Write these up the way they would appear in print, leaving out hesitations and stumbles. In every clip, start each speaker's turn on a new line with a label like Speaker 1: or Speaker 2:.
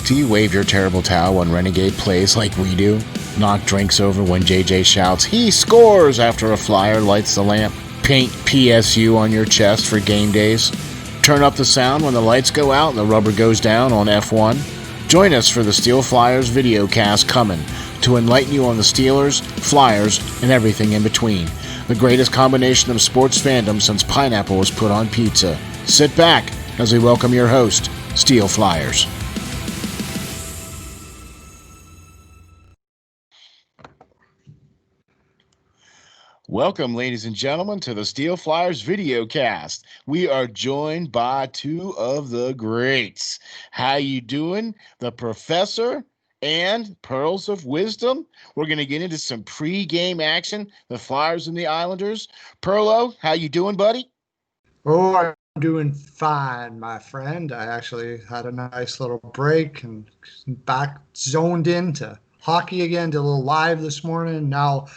Speaker 1: Do you wave your terrible towel when Renegade plays like we do? Knock drinks over when JJ shouts, "He scores!" after a Flyer lights the lamp? Paint PSU on your chest for game days? Turn up the sound when the lights go out and the rubber goes down on F1? Join us for the SteelFlyers videocast coming to enlighten you on the Steelers, Flyers, and everything in between. The greatest combination of sports fandom since pineapple was put on pizza. Sit back as we welcome your host, SteelFlyers. Welcome, ladies and gentlemen, to the SteelFlyers videocast. We are joined by two of the greats. How you doing? The Professor and Pearls of Wisdom. We're going to get into some pre-game action, the Flyers and the Islanders. Perlo, how you doing, buddy?
Speaker 2: Oh, I'm doing fine, my friend. I actually had a nice little break and back zoned into hockey again, did a little live this morning. Now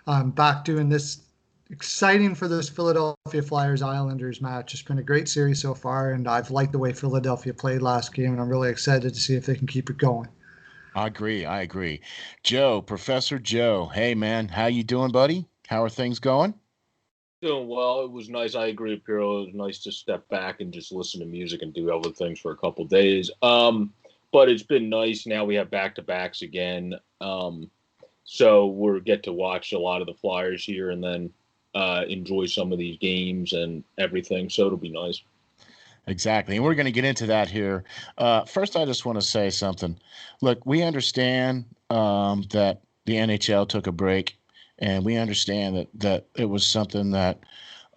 Speaker 2: I'm back doing this exciting for this Philadelphia Flyers Islanders match. It's been a great series so far, and I've liked the way Philadelphia played last game, and I'm really excited to see if they can keep it going.
Speaker 1: I agree. Joe, Professor Joe. Hey, man, how you doing, buddy? How are things going?
Speaker 3: Doing well. It was nice. I agree with Piero. It was nice to step back and just listen to music and do other things for a couple days. But it's been nice. Now we have back-to-backs again. So we'll get to watch a lot of the Flyers here and then enjoy some of these games and everything. So it'll be nice.
Speaker 1: Exactly. And we're going to get into that here. First, I just want to say something. Look, we understand that the NHL took a break, and we understand that it was something that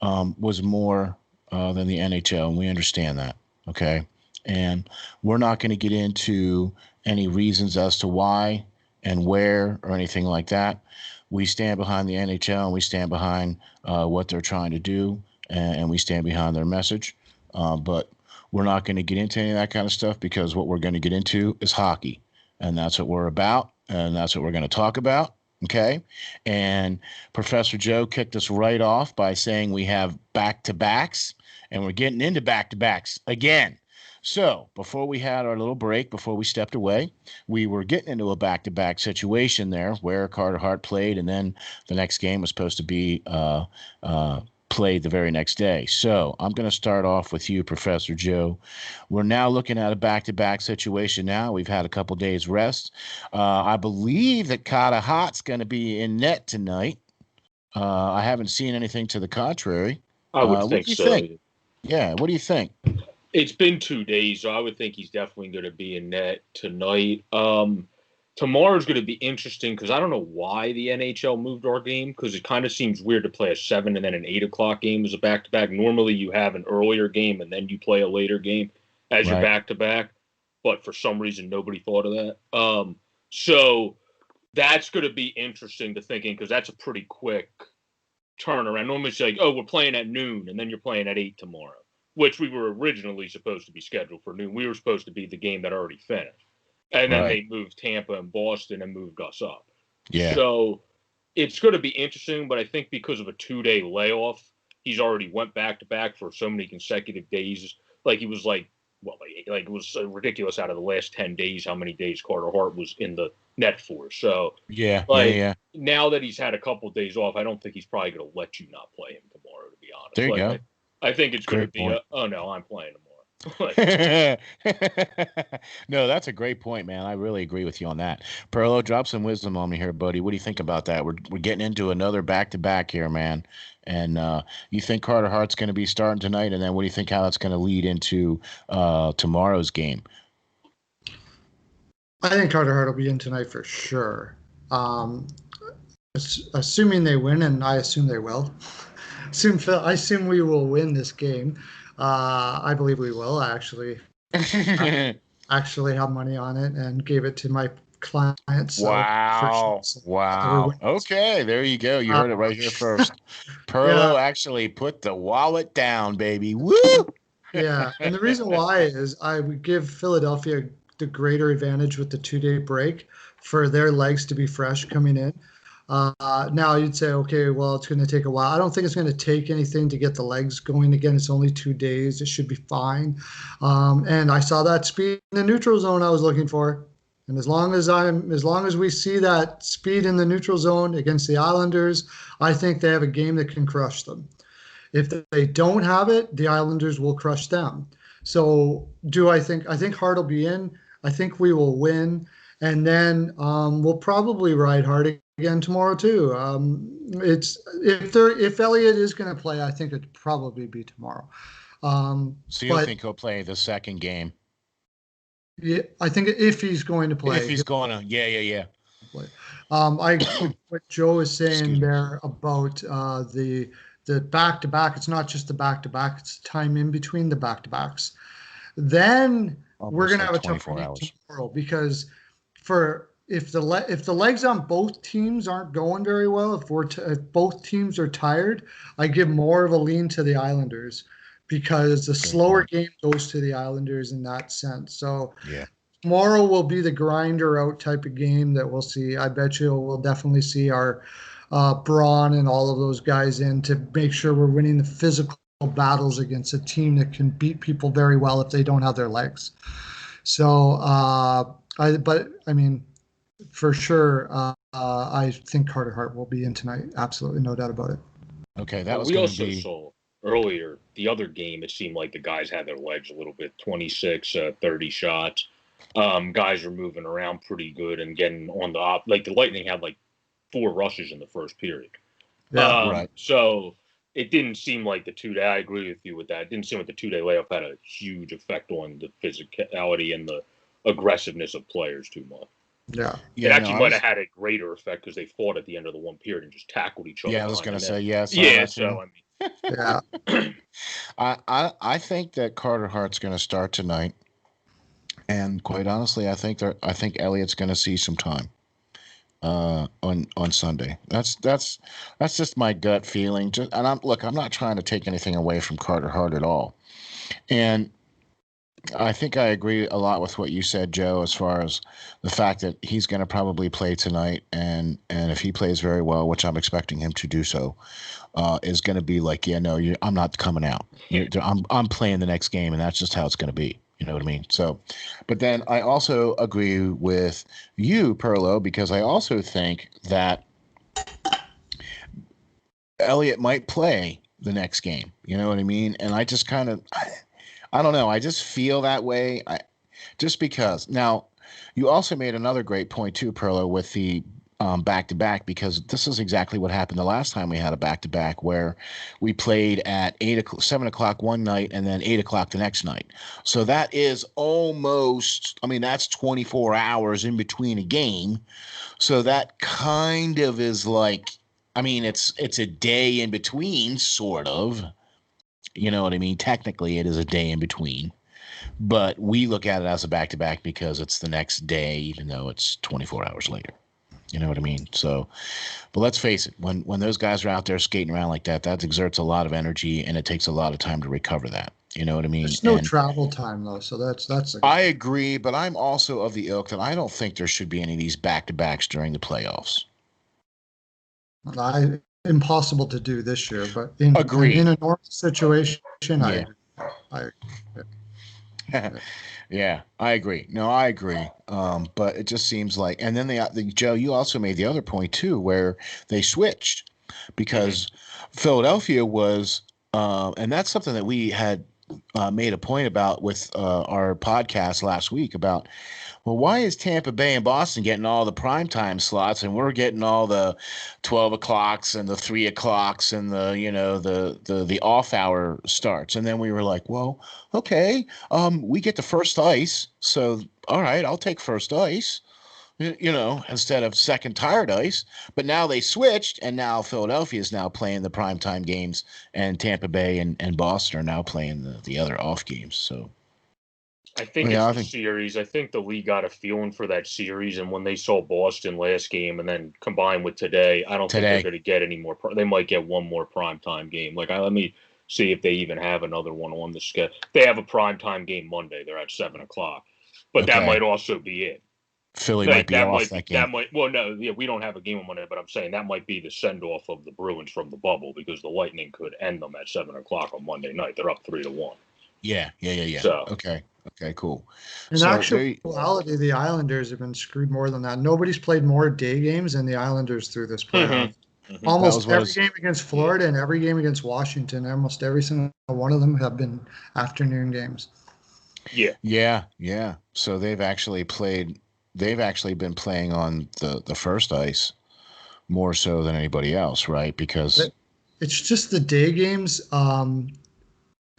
Speaker 1: was more than the NHL, and we understand that, okay? And we're not going to get into any reasons as to why and where or anything like that. We stand behind the NHL, and we stand behind what they're trying to do, and we stand behind their message. But we're not going to get into any of that kind of stuff because what we're going to get into is hockey, and that's what we're about, and that's what we're going to talk about. Okay. And Professor Joe kicked us right off by saying we have back-to-backs, and we're getting into back-to-backs again. So before we had our little break, before we stepped away, we were getting into a back-to-back situation there where Carter Hart played, and then the next game was supposed to be played the very next day. So I'm going to start off with you, Professor Joe. We're now looking at a back-to-back situation now. We've had a couple days rest. I believe that Carter Hart's going to be in net tonight. I haven't seen anything to the contrary.
Speaker 3: I would
Speaker 1: What
Speaker 3: think
Speaker 1: do you
Speaker 3: so.
Speaker 1: think? Yeah, what do you think?
Speaker 3: It's been 2 days, so I would think he's definitely going to be in net tonight. Tomorrow's going to be interesting because I don't know why the NHL moved our game because it kind of seems weird to play a 7 and then an 8 o'clock game as a back-to-back. Normally you have an earlier game and then you play a later game as your back-to-back, but for some reason nobody thought of that. So that's going to be interesting to thinking because that's a pretty quick turnaround. Normally it's like, oh, we're playing at noon and then you're playing at 8 tomorrow, which we were originally supposed to be scheduled for noon. We were supposed to be the game that already finished. And then they moved Tampa and Boston and moved us up. Yeah. So it's going to be interesting, but I think because of a 2-day layoff, he's already went back-to-back for so many consecutive days. Like he was like it was so ridiculous out of the last 10 days how many days Carter Hart was in the net for. So now that he's had a couple of days off, I don't think he's probably going to let you not play him tomorrow, to be honest.
Speaker 1: There you go.
Speaker 3: I think it's going to be oh no, I'm playing tomorrow.
Speaker 1: No, that's a great point, man. I really agree with you on that. Perlo, drop some wisdom on me here, buddy. What do you think about that? We're getting into another back-to-back here, man. And you think Carter Hart's going to be starting tonight, and then what do you think how that's going to lead into tomorrow's game?
Speaker 2: I think Carter Hart will be in tonight for sure. Assuming they win, and I assume they will. I assume we will win this game. I believe we will. I actually have money on it and gave it to my clients. So
Speaker 1: wow. Okay, there you go. You heard it right here first. Perlo actually put the wallet down, baby. Woo!
Speaker 2: Yeah, and the reason why is I would give Philadelphia the greater advantage with the 2-day break for their legs to be fresh coming in. Now you'd say, okay, well, it's going to take a while. I don't think it's going to take anything to get the legs going again. It's only 2 days. It should be fine. And I saw that speed in the neutral zone I was looking for. And as long as we see that speed in the neutral zone against the Islanders, I think they have a game that can crush them. If they don't have it, the Islanders will crush them. So I think Hart will be in. I think we will win. And then we'll probably ride hard again tomorrow too. It's if Elliott is going to play, I think it'd probably be tomorrow.
Speaker 1: So you think he'll play the second game?
Speaker 2: Yeah, I think if he's going to play,
Speaker 1: if he's going to, yeah.
Speaker 2: Play. I agree with what Joe is saying there about the back-to-back. It's not just the back-to-back; it's time in between the back-to-backs. Then we're going to have a tough one tomorrow because if the legs on both teams aren't going very well, if both teams are tired, I give more of a lean to the Islanders because the slower game goes to the Islanders in that sense. So tomorrow will be the grinder out type of game that we'll see. I bet you we'll definitely see our Braun and all of those guys in to make sure we're winning the physical battles against a team that can beat people very well if they don't have their legs. So, for sure, I think Carter Hart will be in tonight. Absolutely, no doubt about it.
Speaker 1: Okay, that was.
Speaker 3: We also saw earlier the other game. It seemed like the guys had their legs a little bit. 26, 30 shots. Guys are moving around pretty good and getting on the op. Like the Lightning had like 4 rushes in the first period.
Speaker 2: Yeah,
Speaker 1: right.
Speaker 3: So it didn't seem like the 2-day. I agree with you with that. It didn't seem like the 2-day layoff had a huge effect on the physicality and the aggressiveness of players too much.
Speaker 2: Yeah.
Speaker 3: It actually might have had a greater effect because they fought at the end of the one period and just tackled each other.
Speaker 1: Yeah, I was going to say, yes.
Speaker 3: So,
Speaker 2: yeah.
Speaker 1: I think that Carter Hart's going to start tonight. And quite honestly, I think Elliott's going to see some time on Sunday. That's just my gut feeling. I'm not trying to take anything away from Carter Hart at all. And I think I agree a lot with what you said, Joe, as far as the fact that he's going to probably play tonight, and if he plays very well, which I'm expecting him to do so, is going to be like, I'm not coming out. I'm playing the next game, and that's just how it's going to be. You know what I mean? So, but then I also agree with you, Perlo, because I also think that Elliott might play the next game. You know what I mean? And I just kind of, I don't know. I just feel that way. Just because. Now, you also made another great point too, Perlo, with the back-to-back, because this is exactly what happened the last time we had a back-to-back, where we played at 7 o'clock one night and then 8 o'clock the next night. So that is almost, that's 24 hours in between a game. So that kind of is like, it's a day in between, sort of. You know what I mean? Technically, it is a day in between. But we look at it as a back-to-back because it's the next day, even though it's 24 hours later. You know what I mean? So, but let's face it, when those guys are out there skating around like that exerts a lot of energy, and it takes a lot of time to recover that. You know what I mean?
Speaker 2: There's no travel time, though, so that's.
Speaker 1: I agree, but I'm also of the ilk that I don't think there should be any of these back-to-backs during the playoffs.
Speaker 2: Impossible to do this year, but in a normal situation, I
Speaker 1: Yeah, I agree. No, I agree. But it just seems like, and then Joe, you also made the other point too, where they switched because Philadelphia was, and that's something that we had made a point about with our podcast last week about, well, why is Tampa Bay and Boston getting all the primetime slots and we're getting all the 12 o'clocks and the 3 o'clocks and the off hour starts? And then we were like, well, okay, we get the first ice. So, all right, I'll take first ice, instead of second tired ice. But now they switched, and now Philadelphia is now playing the primetime games, and Tampa Bay and Boston are now playing the other off games. So.
Speaker 3: I think it's the series. I think the league got a feeling for that series, and when they saw Boston last game and then combined with today, I don't think they're going to get any more. They might get one more primetime game. Let me see if they even have another one on the schedule. They have a primetime game Monday. They're at 7 o'clock, but that might also be it.
Speaker 1: Philly
Speaker 3: Like
Speaker 1: might be off that game.
Speaker 3: We don't have a game on Monday, but I'm saying that might be the send off of the Bruins from the bubble because the Lightning could end them at 7:00 on Monday night. They're up 3-1.
Speaker 1: Yeah.
Speaker 3: So
Speaker 1: Okay, cool.
Speaker 2: In
Speaker 1: So there,
Speaker 2: actuality, the Islanders have been screwed more than that. Nobody's played more day games than the Islanders through this playoff.
Speaker 3: that was
Speaker 2: Almost
Speaker 1: what
Speaker 2: every game against Florida and every game against Washington, almost every single one of them have been afternoon games.
Speaker 3: yeah.
Speaker 1: So they've actually played. They've actually been playing on the first ice more so than anybody else, right? Because
Speaker 2: It's just the day games.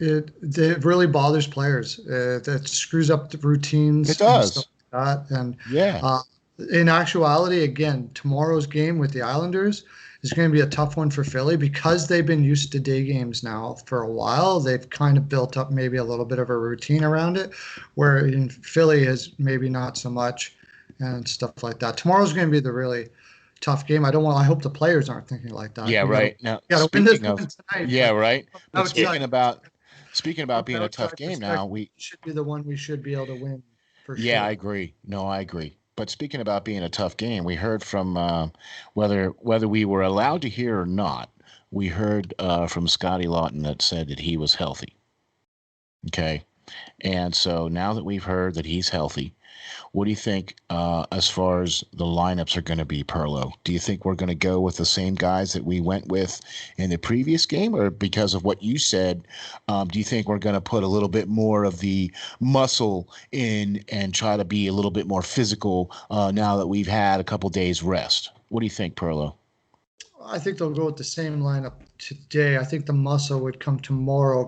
Speaker 2: It really bothers players. It screws up the
Speaker 1: it
Speaker 2: routines and stuff
Speaker 1: does.
Speaker 2: like that. And
Speaker 1: Yeah.
Speaker 2: in actuality, again, tomorrow's game with the Islanders is going to be a tough one for Philly because they've been used to day games now for a while. They've kind of built up maybe a little bit of a routine around it, where in Philly is maybe not so much and stuff like that. Tomorrow's going to be the really tough game. I hope the players aren't thinking like that.
Speaker 1: Yeah, right. Now,
Speaker 2: Gotta win this
Speaker 1: speaking of,
Speaker 2: one tonight.
Speaker 1: yeah, right. But
Speaker 2: Outside,
Speaker 1: speaking about being a tough
Speaker 2: outside
Speaker 1: game
Speaker 2: perspective,
Speaker 1: now, we
Speaker 2: should be the one we should be able to win for
Speaker 1: yeah, I
Speaker 2: sure.
Speaker 1: agree. No, I agree. But speaking about being a tough game, we heard from whether we were allowed to hear or not. We heard from Scotty Lawton that said that he was healthy. Okay, and so now that we've heard that he's healthy, what do you think as far as the lineups are going to be, Perlo? Do you think we're going to go with the same guys that we went with in the previous game, or because of what you said, do you think we're going to put a little bit more of the muscle in and try to be a little bit more physical now that we've had a couple days rest? What do you think, Perlo?
Speaker 2: I think they'll go with the same lineup today. I think the muscle would come tomorrow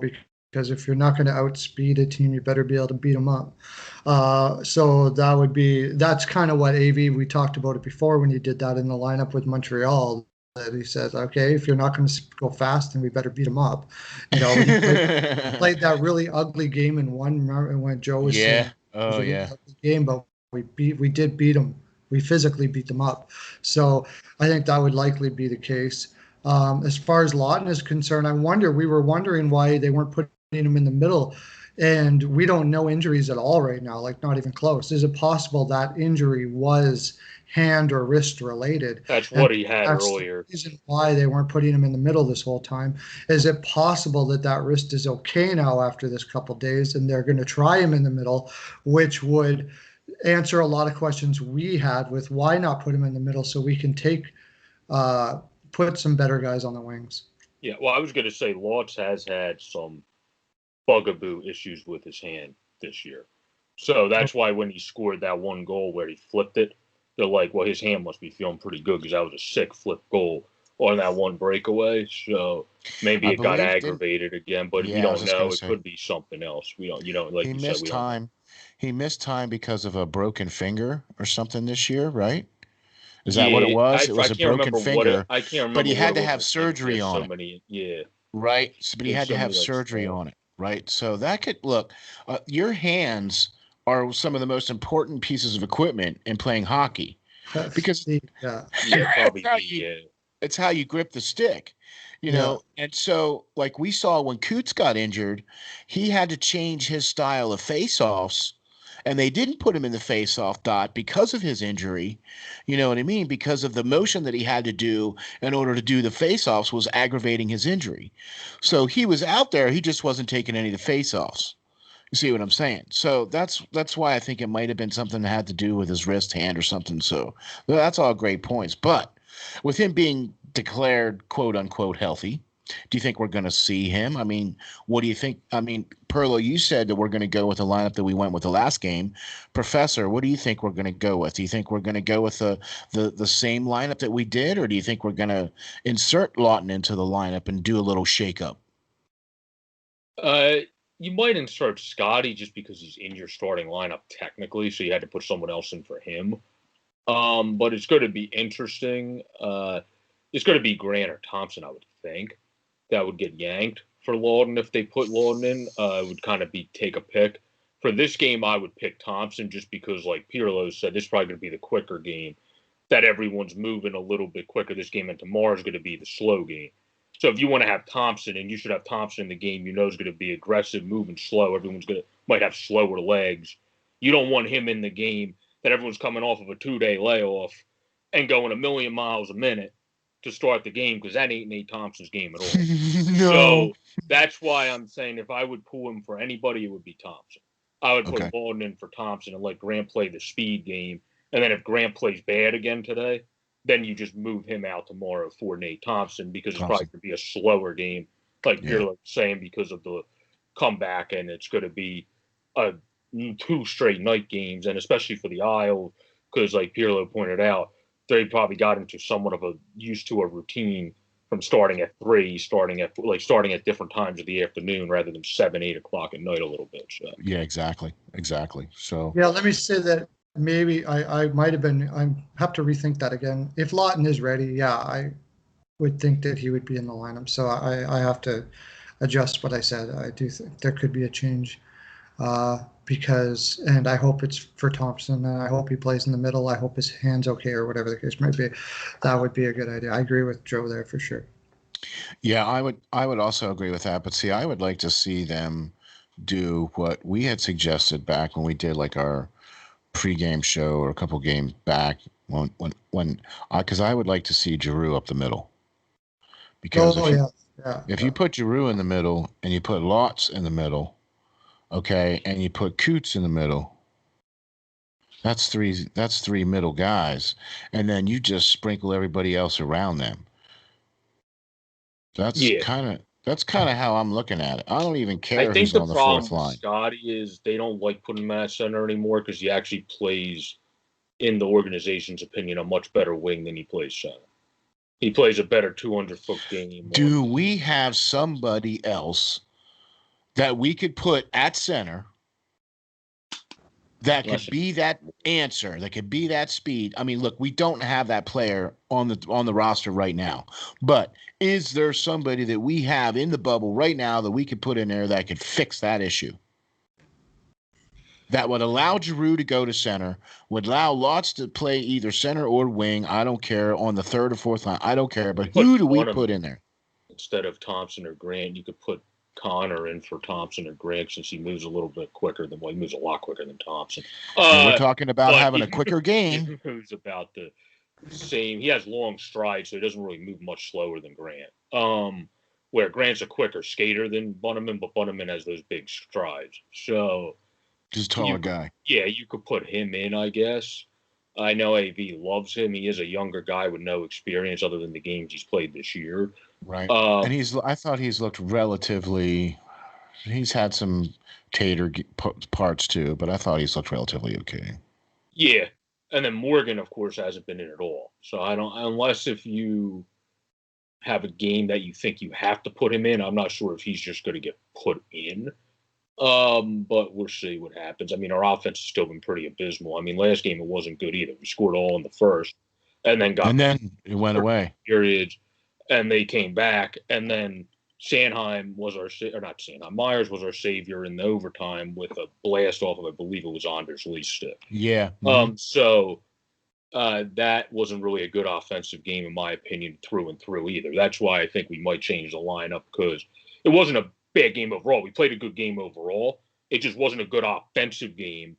Speaker 2: because if you're not going to outspeed a team, you better be able to beat them up. So that's kind of what AV, we talked about it before when he did that in the lineup with Montreal. That he says, okay, if you're not going to go fast, then we better beat them up. When he played that really ugly game in one. Remember when Joe was saying
Speaker 1: Yeah.
Speaker 2: it was
Speaker 1: Oh,
Speaker 2: a really
Speaker 1: yeah.
Speaker 2: ugly game, but we did beat them. We physically beat them up. So I think that would likely be the case. As far as Lawton is concerned, we were wondering why they weren't putting him in the middle. And we don't know injuries at all right now, like not even close. Is it possible that injury was hand or wrist related?
Speaker 3: That's
Speaker 2: And
Speaker 3: what he had
Speaker 2: that's
Speaker 3: earlier.
Speaker 2: the reason why they weren't putting him in the middle this whole time. Is it possible that wrist is okay now after this couple days and they're going to try him in the middle, which would answer a lot of questions we had with why not put him in the middle so we can put some better guys on the wings.
Speaker 3: Yeah, well, I was going to say Lutz has had some bugaboo issues with his hand this year. So that's why when he scored that one goal where he flipped it, they're like, well, his hand must be feeling pretty good because that was a sick flip goal on that one breakaway. So maybe
Speaker 1: I
Speaker 3: it got
Speaker 1: believe didn't.
Speaker 3: aggravated again, but we
Speaker 1: Yeah, I was
Speaker 3: don't
Speaker 1: just gonna
Speaker 3: know. It
Speaker 1: say
Speaker 3: could be something else. We don't, like
Speaker 1: he
Speaker 3: you said,
Speaker 1: missed
Speaker 3: we don't know.
Speaker 1: time. He missed time because of a broken finger or something this year, right? Is that what it
Speaker 3: Yeah,
Speaker 1: was? It was a broken finger,
Speaker 3: I can't
Speaker 1: but he
Speaker 3: remember what
Speaker 1: had
Speaker 3: it
Speaker 1: to
Speaker 3: was
Speaker 1: have
Speaker 3: this time.
Speaker 1: surgery on it, right? But he
Speaker 3: There's
Speaker 1: had to
Speaker 3: so
Speaker 1: have
Speaker 3: many like
Speaker 1: surgery
Speaker 3: small.
Speaker 1: on it, right? So that could look. Your hands are some of the most important pieces of equipment in playing hockey because
Speaker 2: Yeah.
Speaker 3: Yeah,
Speaker 1: it's
Speaker 3: probably
Speaker 1: how
Speaker 3: the
Speaker 1: you it's how you grip the stick,
Speaker 2: Yeah.
Speaker 1: And so, like we saw when Coots got injured, he had to change his style of face-offs, and they didn't put him in the face-off dot because of his injury. You know what I mean? Because of the motion that he had to do in order to do the face-offs was aggravating his injury. So he was out there, he just wasn't taking any of the face-offs. You see what I'm saying? So that's why I think it might have been something that had to do with his wrist, hand, or something. So that's all great points. But with him being declared quote unquote healthy, do you think we're going to see him? I mean, what do you think? I mean, Perlo, you said that we're going to go with the lineup that we went with the last game. Professor, what do you think we're going to go with? Do you think we're going to go with the same lineup that we did, or do you think we're going to insert Lawton into the lineup and do a little shakeup?
Speaker 3: Uh, you might insert Scotty just because he's in your starting lineup technically, so you had to put someone else in for him. But it's going to be interesting. It's going to be Grant or Thompson, I would think, that would get yanked for Lawton if they put Lawton in. It would kind of be take a pick. For this game, I would pick Thompson just because, like Pirlo said, this is probably going to be the quicker game that everyone's moving a little bit quicker this game, and tomorrow's going to be the slow game. So if you want to have Thompson, and you should have Thompson in the game, you know is going to be aggressive, moving slow. Everyone's might have slower legs. You don't want him in the game that everyone's coming off of a 2-day layoff and going a million miles a minute to start the game, because that ain't Nate Thompson's game at all.
Speaker 1: No.
Speaker 3: So that's why I'm saying if I would pull him for anybody, it would be Thompson. I would put Bolden in for Thompson and let Grant play the speed game. And then if Grant plays bad again today, then you just move him out tomorrow for Nate Thompson, because it's probably going to be a slower game, like Pirlo was saying, because of the comeback, and it's going to be 2 straight night games, and especially for the Isle, because like Pirlo pointed out, they probably got into somewhat of used to a routine from starting at 3, starting at different times of the afternoon rather than 7, 8 o'clock at night a little bit. So.
Speaker 1: Yeah, exactly. So
Speaker 2: yeah, let me say that maybe I might have been. I have to rethink that again. If Lawton is ready, yeah, I would think that he would be in the lineup. So I have to adjust what I said. I do think there could be a change. Because, and I hope it's for Thompson, and I hope he plays in the middle. I hope his hand's okay, or whatever the case might be. That would be a good idea. I agree with Joe there for sure.
Speaker 1: Yeah, I would also agree with that. But see, I would like to see them do what we had suggested back when we did like our pregame show or a couple games back when because I would like to see Giroux up the middle. Because if you put Giroux in the middle and you put Lotz in the middle, okay, and you put Coots in the middle, that's three middle guys, and then you just sprinkle everybody else around them. That's kind of how I'm looking at it. I don't even care who's on the fourth line.
Speaker 3: Scotty is they don't like putting him at center anymore because he actually plays, in the organization's opinion, a much better wing than he plays center. He plays a better 200-foot game.
Speaker 1: Do we have somebody else that we could put at center that could be that answer, that could be that speed? I mean, look, we don't have that player on the roster right now, but is there somebody that we have in the bubble right now that we could put in there that could fix that issue? That would allow Giroux to go to center, would allow Lotz to play either center or wing. I don't care, on the third or fourth line. I don't care, but who do we put in there?
Speaker 3: Instead of Thompson or Grant, you could put Connor in for Thompson or Grant, since he moves a little bit quicker than, well, he moves a lot quicker than Thompson.
Speaker 1: We're talking about having a quicker game.
Speaker 3: He moves about the same. He has long strides, so he doesn't really move much slower than Grant. Where Grant's a quicker skater than Bunneman, but Bunneman has those big strides. So
Speaker 1: just taller guy.
Speaker 3: Yeah, you could put him in, I guess. I know AV loves him. He is a younger guy with no experience other than the games he's played this year.
Speaker 1: Right. And I thought he's looked relatively. He's had some tater parts too, but I thought he's looked relatively okay.
Speaker 3: Yeah, and then Morgan, of course, hasn't been in at all. So I don't, unless if you have a game that you think you have to put him in, I'm not sure if he's just going to get put in. But we'll see what happens. I mean, our offense has still been pretty abysmal. I mean, last game it wasn't good either. We scored all in the first, and then
Speaker 1: it went away.
Speaker 3: Periods, and they came back, and then Myers was our savior in the overtime with a blast off of, I believe it was Anders Lee's stick.
Speaker 1: Yeah.
Speaker 3: So that wasn't really a good offensive game, in my opinion, through and through either. That's why I think we might change the lineup, because it wasn't a bad game overall. We played a good game overall. It just wasn't a good offensive game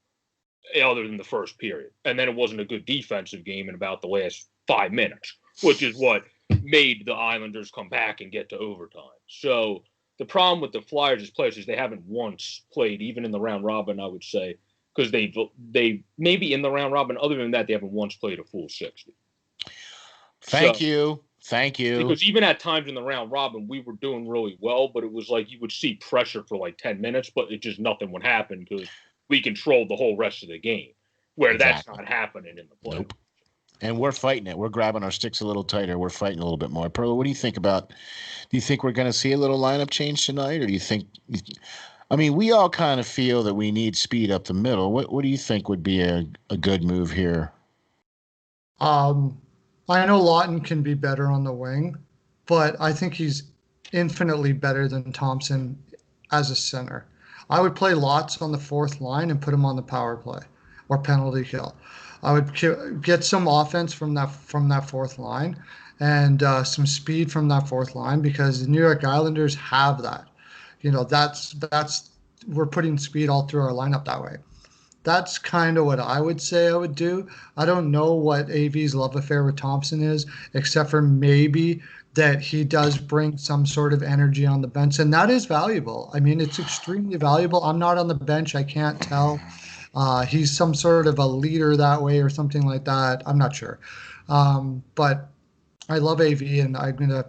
Speaker 3: other than the first period. And then it wasn't a good defensive game in about the last 5 minutes, which is what made the Islanders come back and get to overtime. So the problem with the Flyers as players is they haven't once played, even in the round robin, I would say, because they maybe in the round robin, other than that, they haven't once played a full 60.
Speaker 1: Thank you.
Speaker 3: Because even at times in the round robin, we were doing really well, but it was like you would see pressure for like 10 minutes, but it just nothing would happen because we controlled the whole rest of the game, where that's not happening in the play.
Speaker 1: Nope. And we're fighting it. We're grabbing our sticks a little tighter. We're fighting a little bit more. Perla, what do you think about? Do you think we're going to see a little lineup change tonight, or do you think? I mean, we all kind of feel that we need speed up the middle. What do you think would be a good move here?
Speaker 2: I know Lawton can be better on the wing, but I think he's infinitely better than Thompson as a center. I would play Lotz on the fourth line and put him on the power play or penalty kill. I would get some offense from that fourth line and some speed from that fourth line, because the New York Islanders have that. You know, that's we're putting speed all through our lineup that way. That's kind of what I would say I would do. I don't know what AV's love affair with Thompson is, except for maybe that he does bring some sort of energy on the bench, and that is valuable. I mean, it's extremely valuable. I'm not on the bench. I can't tell. He's some sort of a leader that way or something like that. I'm not sure. But I love AV, and I'm going to,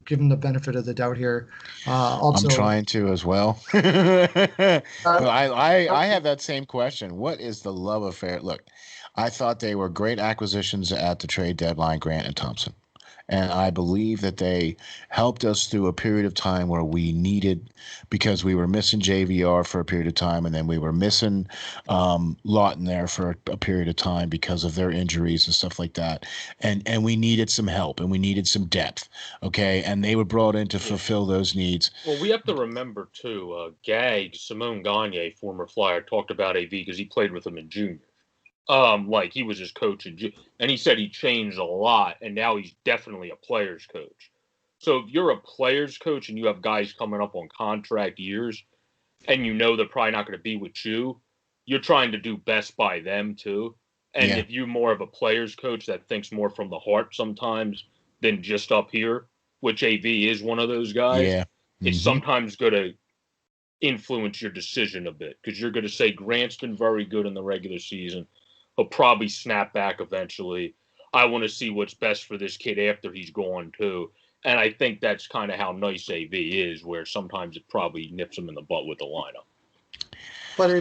Speaker 2: give him the benefit of the doubt here.
Speaker 1: I'm
Speaker 2: Also,
Speaker 1: trying to as well. But
Speaker 2: uh,
Speaker 1: I have that same question. What is the love affair? Look, I thought they were great acquisitions at the trade deadline, Grant and Thompson. And I believe that they helped us through a period of time where we needed, because we were missing JVR for a period of time, and then we were missing Lawton there for a period of time because of their injuries and stuff like that. And we needed some help and we needed some depth. Okay. And they were brought in to fulfill those needs.
Speaker 3: Well, we have to remember too. Simone Gagne, former Flyer, talked about AV because he played with him in junior. Like he was his coach, and he said he changed a lot, and now he's definitely a player's coach. So if you're a player's coach and you have guys coming up on contract years, and you know they're probably not going to be with you, you're trying to do best by them too. And if you're more of a player's coach that thinks more from the heart sometimes than just up here, which AV is one of those guys, it's sometimes going to influence your decision a bit because you're going to say Grant's been very good in the regular season. He'll probably snap back eventually. I want to see what's best for this kid after he's gone too. And I think that's kind of how nice AV is, where sometimes it probably nips him in the butt with the lineup.
Speaker 2: But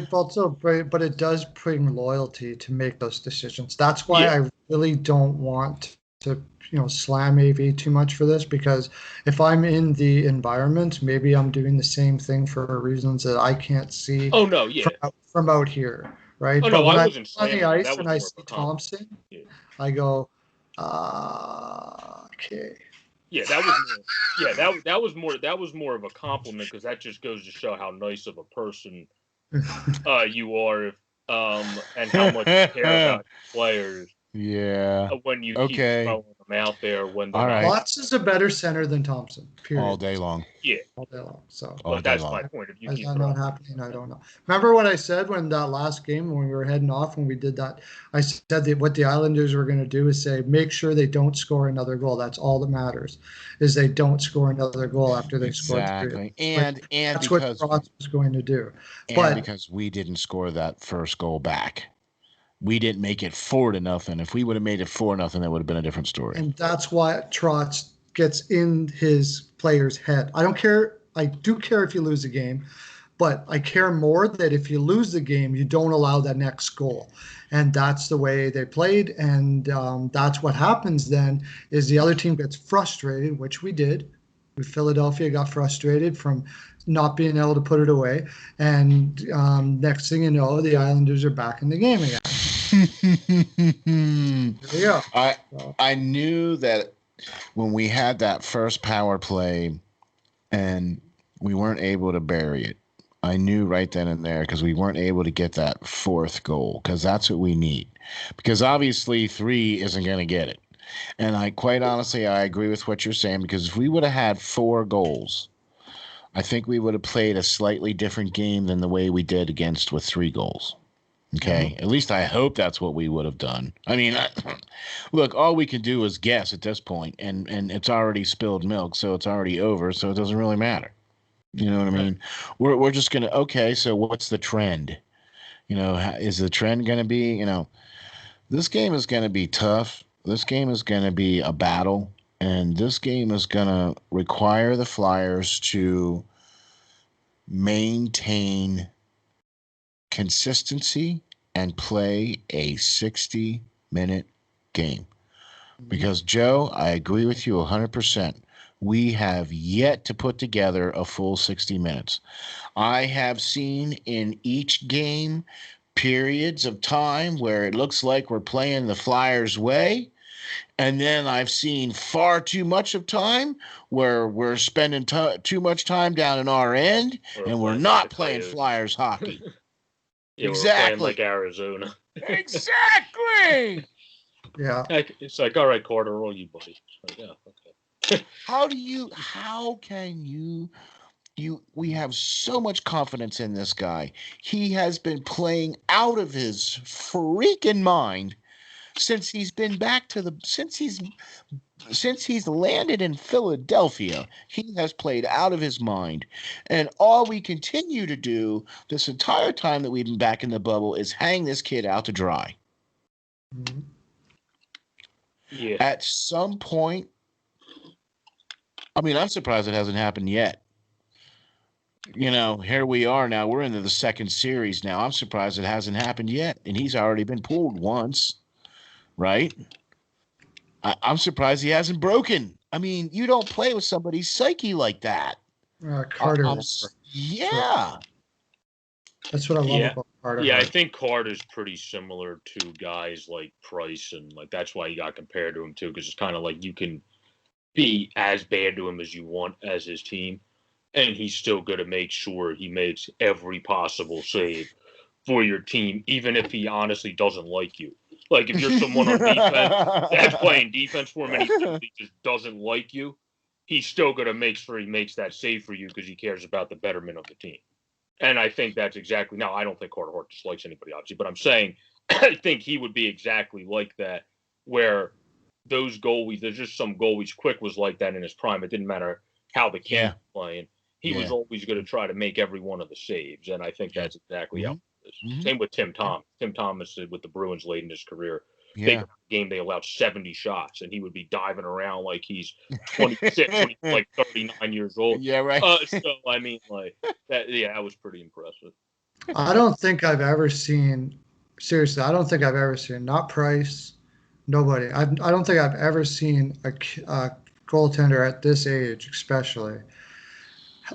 Speaker 2: it does bring loyalty to make those decisions. That's why I really don't want to, slam AV too much for this, because if I'm in the environment, maybe I'm doing the same thing for reasons that I can't see.
Speaker 3: Oh no, yeah,
Speaker 2: from out here, right?
Speaker 3: Oh
Speaker 2: but
Speaker 3: no,
Speaker 2: when
Speaker 3: I wasn't
Speaker 2: on the ice
Speaker 3: that
Speaker 2: and I see Thompson, I go, okay.
Speaker 3: Yeah, that was more of a compliment because that just goes to show how nice of a person you are, and how much you care about players.
Speaker 1: Yeah.
Speaker 3: When you keep throwing them out there when they're
Speaker 1: not.
Speaker 2: Watts is a better center than Thompson. Period.
Speaker 1: All day long.
Speaker 3: Yeah.
Speaker 2: All day long. So
Speaker 3: that's my point. If you
Speaker 2: keep not happening, I don't know. Remember what I said when that last game when we were heading off when we did that? I said that what the Islanders were going to do is say make sure they don't score another goal. That's all that matters, is they don't score another goal after they score three.
Speaker 1: And
Speaker 2: that's
Speaker 1: because
Speaker 2: what Trotz was going to do.
Speaker 1: But because we didn't score that first goal back. We didn't make it 4-0. If we would have made it 4-0, that would have been a different story.
Speaker 2: And that's why Trotz gets in his player's head. I don't care. I do care if you lose the game, but I care more that if you lose the game, you don't allow that next goal. And that's the way they played. And that's what happens then is the other team gets frustrated, which we did. Philadelphia got frustrated from not being able to put it away. And next thing you know, the Islanders are back in the game again. Yeah.
Speaker 1: I knew that when we had that first power play and we weren't able to bury it, I knew right then and there because we weren't able to get that fourth goal because that's what we need. Because obviously 3 isn't going to get it. And I quite honestly, I agree with what you're saying because if we would have had 4 goals, I think we would have played a slightly different game than the way we did against with 3 goals. Okay, At least I hope that's what we would have done. I mean, look, all we can do is guess at this point, and it's already spilled milk, so it's already over, so it doesn't really matter. You know what I mean? We're just gonna so what's the trend? Is the trend gonna be this game is gonna be tough. This game is gonna be a battle, and this game is gonna require the Flyers to maintain consistency and play a 60-minute game. Because, Joe, I agree with you 100%. We have yet to put together a full 60 minutes. I have seen in each game periods of time where it looks like we're playing the Flyers' way. And then I've seen far too much of time where we're spending too much time down in our end and we're not playing Flyers hockey.
Speaker 3: Exactly. We're playing like Arizona.
Speaker 1: Exactly.
Speaker 2: Yeah.
Speaker 3: It's like, all right, Carter, roll you, buddy. Like, yeah, okay.
Speaker 1: How can you we have so much confidence in this guy. He has been playing out of his freaking mind since he's been back to the since he's landed in Philadelphia. He has played out of his mind. And all we continue to do this entire time that we've been back in the bubble is hang this kid out to dry.
Speaker 2: Mhm.
Speaker 3: Yeah.
Speaker 1: At some point, I mean, I'm surprised it hasn't happened yet. Here we are now. We're into the second series now. I'm surprised it hasn't happened yet. And he's already been pulled once, right? I'm surprised he hasn't broken. I mean, you don't play with somebody's psyche like that.
Speaker 2: Carter.
Speaker 1: Yeah.
Speaker 2: That's what I love about Carter.
Speaker 3: Yeah, I think Carter's pretty similar to guys like Price, and like that's why he got compared to him too, because it's kind of like you can be as bad to him as you want as his team, and he's still going to make sure he makes every possible save for your team, even if he honestly doesn't like you. Like if you're someone on defense that's playing defense for him and he simply just doesn't like you, he's still going to make sure he makes that save for you because he cares about the betterment of the team. And I think that's exactly, now I don't think Carter Hart dislikes anybody, obviously, but I'm saying I think he would be exactly like that, where those goalies, there's just some goalies. Quick was like that in his prime. It didn't matter how the King was playing. He was always going to try to make every one of the saves. And I think that's exactly how it is. Mm-hmm. Same with Tim Thomas. Tim Thomas with the Bruins late in his career. Big game, they allowed 70 shots, and he would be diving around like he's 26 when he's like 39 years old.
Speaker 1: Yeah, right.
Speaker 3: So, I mean, like, that was pretty impressive.
Speaker 2: I don't think I've ever seen, seriously, I don't think I've ever seen, not Price, nobody. I don't think I've ever seen a goaltender at this age, especially,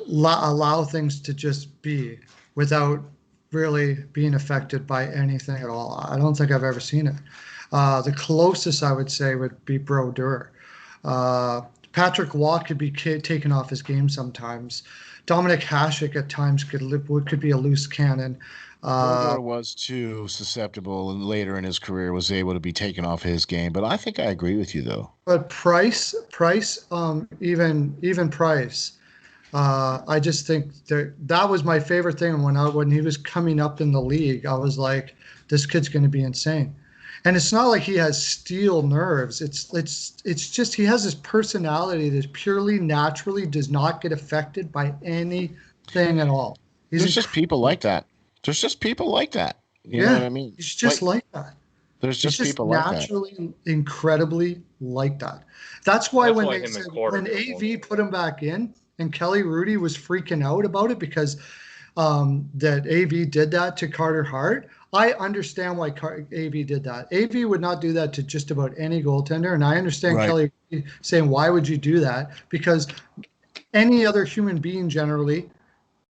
Speaker 2: allow things to just be without really being affected by anything at all. I don't think I've ever seen it. The closest I would say would be Brodeur. Patrick Waugh could be taken off his game sometimes. Dominic Hasek at times could be a loose cannon.
Speaker 1: Brodeur was too susceptible, and later in his career was able to be taken off his game. But I think I agree with you, though.
Speaker 2: But Price, even Price, I just think that was my favorite thing when he was coming up in the league. I was like, this kid's going to be insane. And it's not like he has steel nerves. It's just he has this personality that purely naturally does not get affected by anything at all.
Speaker 1: There's just people like that. There's just people like that. You know what I mean?
Speaker 2: He's just like that.
Speaker 1: There's just people like that.
Speaker 2: Naturally, incredibly like that. That's why when AV put him back in and Kelly Rudy was freaking out about it because that AV did that to Carter Hart, I understand why AV did that. AV would not do that to just about any goaltender, and I understand Kelly saying, why would you do that? Because any other human being, generally,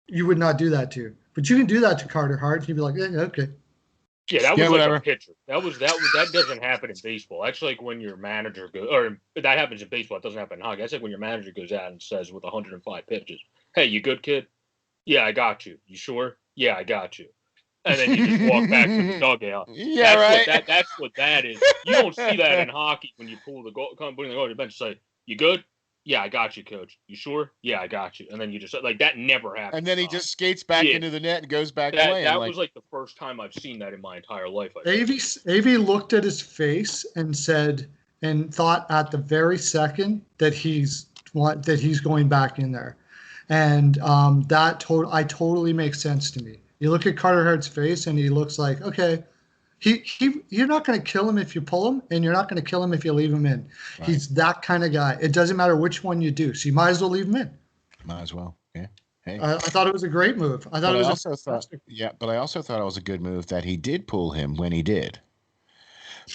Speaker 2: you would not do that to. But you can do that to Carter Hart. He'd be like, okay.
Speaker 3: Yeah, that was like a pitcher. That doesn't happen in baseball. That's like when your manager goes, or that happens in baseball. It doesn't happen in hockey. That's like when your manager goes out and says with 105 pitches, "Hey, you good, kid? Yeah, I got you. You sure? Yeah, I got you." And then you just walk back to the dugout.
Speaker 1: Yeah,
Speaker 3: That's what that is. You don't see that in hockey when you pull the goal, come putting the goal to the bench, and say, "You good? Yeah, I got you, coach. You sure? Yeah, I got you." And then you just like that never happens.
Speaker 1: And then he just skates back into the net and goes back playing.
Speaker 3: That was like the first time I've seen that in my entire life.
Speaker 2: AV looked at his face and said, and thought at the very second that he's going back in there, and I totally makes sense to me. You look at Carter Hart's face, and he looks like, okay, you're not going to kill him if you pull him, and you're not going to kill him if you leave him in. Right. He's that kind of guy. It doesn't matter which one you do, so you might as well leave him in.
Speaker 1: Might as well, yeah. Hey.
Speaker 2: I thought it was a great move. but I also thought
Speaker 1: it was a good move that he did pull him when he did,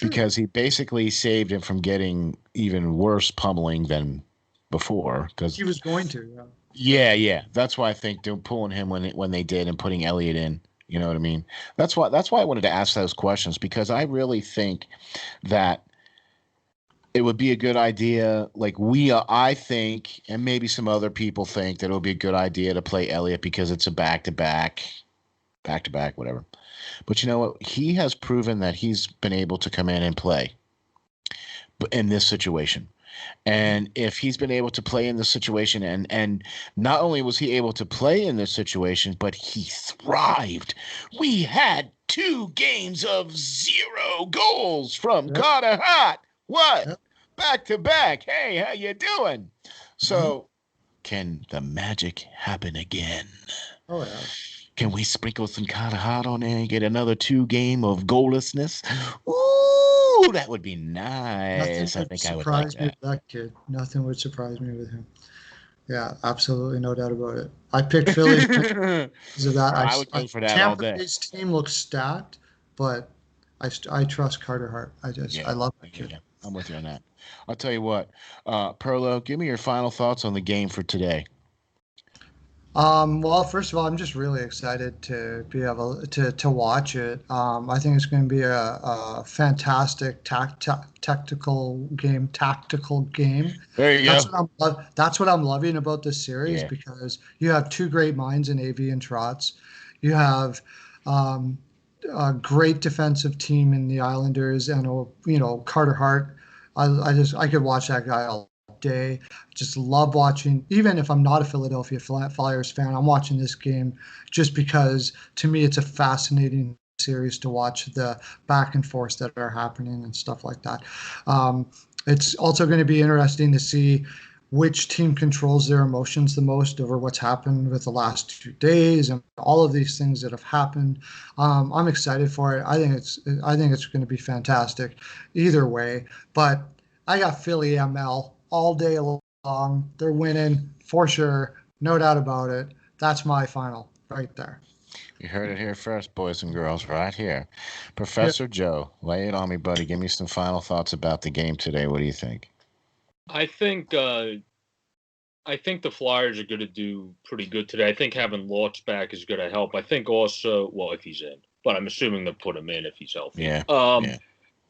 Speaker 1: because he basically saved him from getting even worse pummeling than before. Because
Speaker 2: he was going to,
Speaker 1: Yeah. That's why I think they're pulling him when they did and putting Elliott in. You know what I mean? That's why I wanted to ask those questions, because I really think that it would be a good idea. Like I think, and maybe some other people think, that it would be a good idea to play Elliott because it's a back-to-back, whatever. But you know what? He has proven that he's been able to come in and play in this situation. And if he's been able to play in this situation, and not only was he able to play in this situation, but he thrived. We had 2 games of 0 goals from
Speaker 2: Yep.
Speaker 1: Carter Hart. What?
Speaker 2: Yep.
Speaker 1: Back to back. Hey, how you doing?
Speaker 2: Mhm.
Speaker 1: So, can the magic happen again?
Speaker 2: Oh yeah.
Speaker 1: Can we sprinkle some Carter Hart on there and get another 2 game of goallessness? Ooh, that would be
Speaker 2: Nothing
Speaker 1: nice. I
Speaker 2: would
Speaker 1: think I would like
Speaker 2: surprise me with
Speaker 1: that.
Speaker 2: that kid. Nothing would surprise me with him. Yeah, absolutely, no doubt about it. I picked Philly because of that.
Speaker 1: I would go for that all
Speaker 2: Tampa
Speaker 1: day.
Speaker 2: Bay's team looks stacked, but I trust Carter Hart. I
Speaker 1: Yeah,
Speaker 2: love
Speaker 1: I
Speaker 2: that
Speaker 1: hear
Speaker 2: kid.
Speaker 1: you. I'm with you on that. I'll tell you what, Perlo, give me your final thoughts on the game for today.
Speaker 2: Well, first of all, I'm just really excited to be able to watch it. I think it's going to be a fantastic tactical game.
Speaker 1: There you
Speaker 2: That's
Speaker 1: go.
Speaker 2: what that's what I'm loving about this series
Speaker 1: Yeah.
Speaker 2: because you have two great minds in AV and Trotz. You have um, a great defensive team in the Islanders and Carter Hart. I could watch that guy all day. Just love watching, even if I'm not a Philadelphia Flyers fan, I'm watching this game just because to me it's a fascinating series to watch the back and forth that are happening and stuff like that. Um, it's also going to be interesting to see which team controls their emotions the most over what's happened with the last 2 days and all of these things that have happened. I'm excited for it. I think it's going to be fantastic either way. But I got Philly ML all day long. They're winning for sure, no doubt about it. That's my final right there.
Speaker 1: You heard it here first, boys and girls, right here.
Speaker 2: Yeah.
Speaker 1: Professor Joe, lay it on me, buddy. Give me some final thoughts about the game today. What do you think?
Speaker 3: I think the Flyers are going to do pretty good today. I think having Lortz back is going to help. I think also, well, if he's in, but I'm assuming they'll put him in if he's healthy.
Speaker 1: Yeah. Yeah.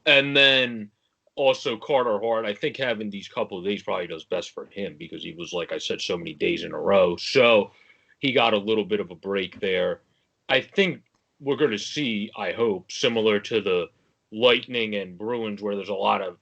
Speaker 3: And then also Carter Hart. I think having these couple of days probably does best for him because he was, like I said, so many days in a row. So he got a little bit of a break there. I think we're going to see, I hope, similar to the Lightning and Bruins, where there's a lot of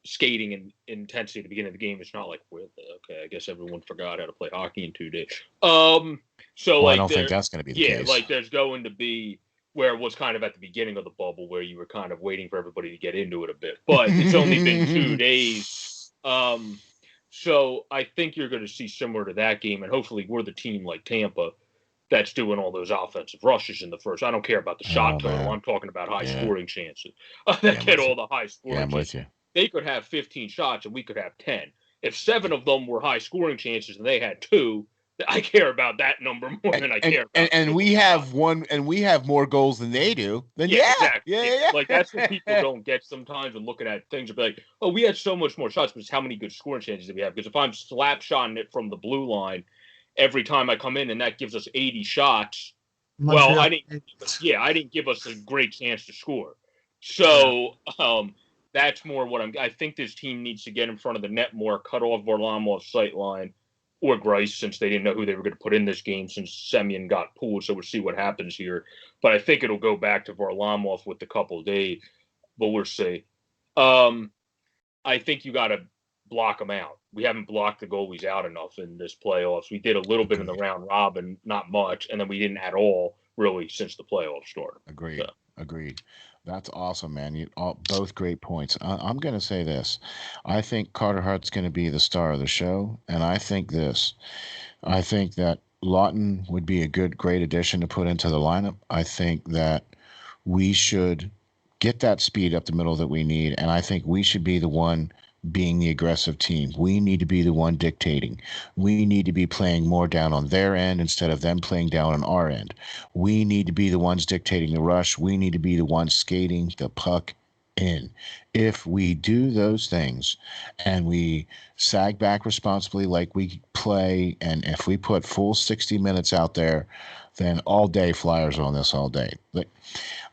Speaker 3: skating and intensity at the beginning of the game. It's not like, okay, I guess everyone forgot how to play hockey in 2 days. So
Speaker 1: Well, I
Speaker 3: like
Speaker 1: don't think
Speaker 3: there,
Speaker 1: that's going to be the
Speaker 3: yeah,
Speaker 1: case.
Speaker 3: like there's going to be where it was kind of at the beginning of the bubble where you were kind of waiting for everybody to get into it a bit. But it's only been 2 days. So I think you're going to see similar to that game, and hopefully we're the team like Tampa that's doing all those offensive rushes in the first. I don't care about the shot
Speaker 1: Oh,
Speaker 3: total.
Speaker 1: man.
Speaker 3: I'm talking about high
Speaker 1: Yeah.
Speaker 3: scoring chances.
Speaker 1: Yeah,
Speaker 3: That
Speaker 1: I'm
Speaker 3: get
Speaker 1: with you.
Speaker 3: all the high
Speaker 1: Yeah,
Speaker 3: scoring
Speaker 1: I'm
Speaker 3: chances.
Speaker 1: with you.
Speaker 3: They could have 15 shots and we could have 10. If 7 of them were high scoring chances and they had 2, I care about that number more than I care about.
Speaker 1: And we have one, and we have more goals than they do. Then
Speaker 3: Yeah, exactly.
Speaker 1: yeah.
Speaker 3: Like that's what people don't get sometimes when looking at things. Are like, oh, we had so much more shots, but it's how many good scoring chances did we have? Because if I'm slap shotting it from the blue line every time I come in, and that gives us 80 shots. Well,
Speaker 2: Montreal.
Speaker 3: I didn't give us a great chance to score.
Speaker 2: Yeah.
Speaker 3: So that's more what I think this team needs to get in front of the net more, cut off Varlamov's sight line or Grice, since they didn't know who they were going to put in this game since Semyon got pulled. So we'll see what happens here. But I think it'll go back to Varlamov with a couple of days, but we'll see. I think you got to block them out. We haven't blocked the goalies out enough in this playoffs. We did a little bit in the round robin, not much, and then we didn't at all really since the playoffs started.
Speaker 1: Agreed.
Speaker 3: So.
Speaker 1: Agreed. That's awesome, man. You both great points. I'm going to say this. I think Carter Hart's going to be the star of the show, and I think this. I think that Lawton would be a great addition to put into the lineup. I think that we should get that speed up the middle that we need, and I think we should be the one being the aggressive team. We need to be the one dictating. We need to be playing more down on their end instead of them playing down on our end. We need to be the ones dictating the rush. We need to be the ones skating the puck in. If we do those things and we sag back responsibly like we play, and if we put full 60 minutes out there, then all day Flyers on this all day. But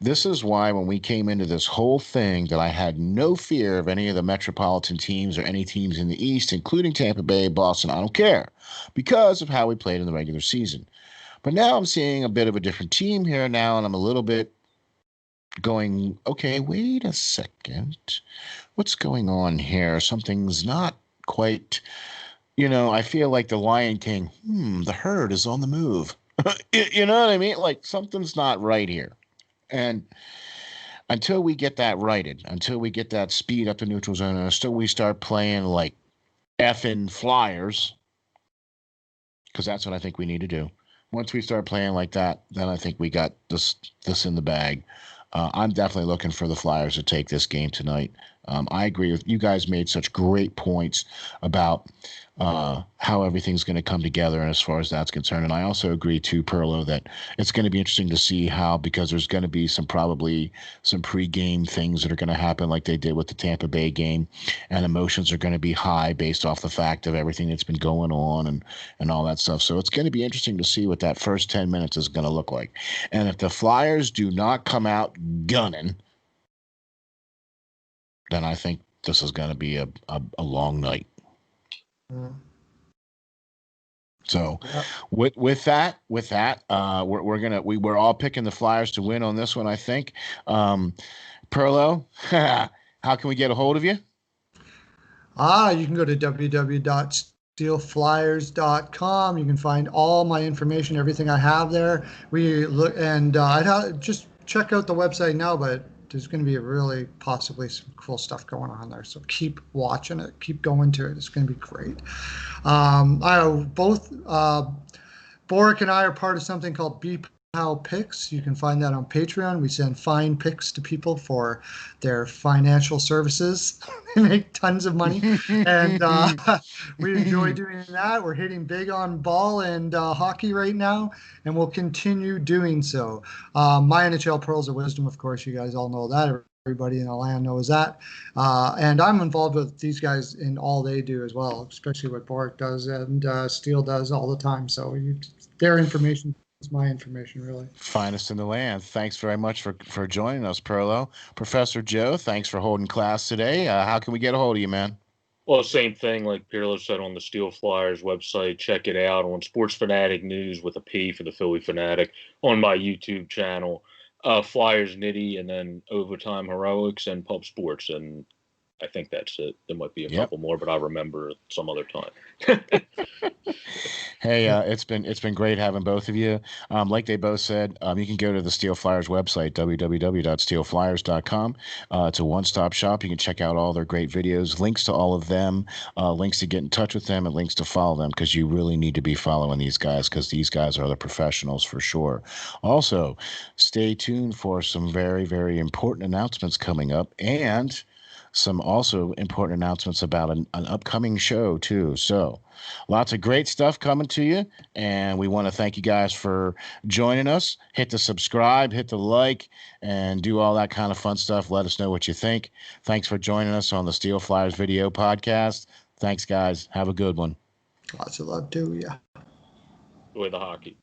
Speaker 1: this is why when we came into this whole thing that I had no fear of any of the metropolitan teams or any teams in the East, including Tampa Bay, Boston. I don't care because of how we played in the regular season. But now I'm seeing a bit of a different team here now, and I'm a little bit going, okay, wait a second. What's going on here? Something's not quite, I feel like the Lion King, the herd is on the move. You know what I mean? Like something's not right here. And until we get that righted, until we get that speed up the neutral zone, and until we start playing like effing Flyers, because that's what I think we need to do. Once we start playing like that, then I think we got this in the bag. I'm definitely looking for the Flyers to take this game tonight. I agree with you guys. Made such great points about how everything's going to come together, and as far as that's concerned, and I also agree too, Perlo, that it's going to be interesting to see how, because there's going to be probably some pre-game things that are going to happen, like they did with the Tampa Bay game, and emotions are going to be high based off the fact of everything that's been going on and all that stuff. So it's going to be interesting to see what that first 10 minutes is going to look like, and if the Flyers do not come out gunning, then I think this is going to be a long night. So
Speaker 2: Yep.
Speaker 1: with that, we're all picking the Flyers to win on this one, I think. Perlo, how can we get a hold of you?
Speaker 2: You can go to www.steelflyers.com. You can find all my information, everything I have there. We look, and just check out the website now, but there's going to be possibly some cool stuff going on there. So keep watching it, keep going to it. It's going to be great. Boric and I are part of something called BPAL Picks. You can find that on Patreon. We send fine picks to people for their financial services. They make tons of money, and we enjoy doing that. We're hitting big on ball and hockey right now, and we'll continue doing so. My NHL Pearls of Wisdom, of course, you guys all know that. Everybody in the land knows that. And I'm involved with these guys in all they do as well, especially what Boric does and Steel does all the time. So their information is my information, really.
Speaker 1: Finest in the land. Thanks very much for joining us, Perlo. Professor Joe, thanks for holding class today. How can we get a hold of you, man?
Speaker 3: Well, same thing like Pirlo said on the SteelFlyers website. Check it out on Sports Fanatic News with a P for the Philly Fanatic on my YouTube channel. Flyers Nitty, and then Overtime Heroics and Pub Sports, and I think that's it. There might be a couple more, but I'll remember some other time.
Speaker 1: Hey, it's been great having both of you. Like they both said, you can go to the Steel Flyers website, www.steelflyers.com. It's a one-stop shop. You can check out all their great videos, links to all of them, links to get in touch with them, and links to follow them, because you really need to be following these guys, because these guys are the professionals for sure. Also, stay tuned for some very, very important announcements coming up, and some also important announcements about an upcoming show too. So lots of great stuff coming to you, and we want to thank you guys for joining us. Hit the subscribe, hit the like, and do all that kind of fun stuff. Let us know what you think. Thanks for joining us on the Steel Flyers video podcast. Thanks, guys. Have a good one.
Speaker 2: Lots of love to you.
Speaker 3: Enjoy the hockey.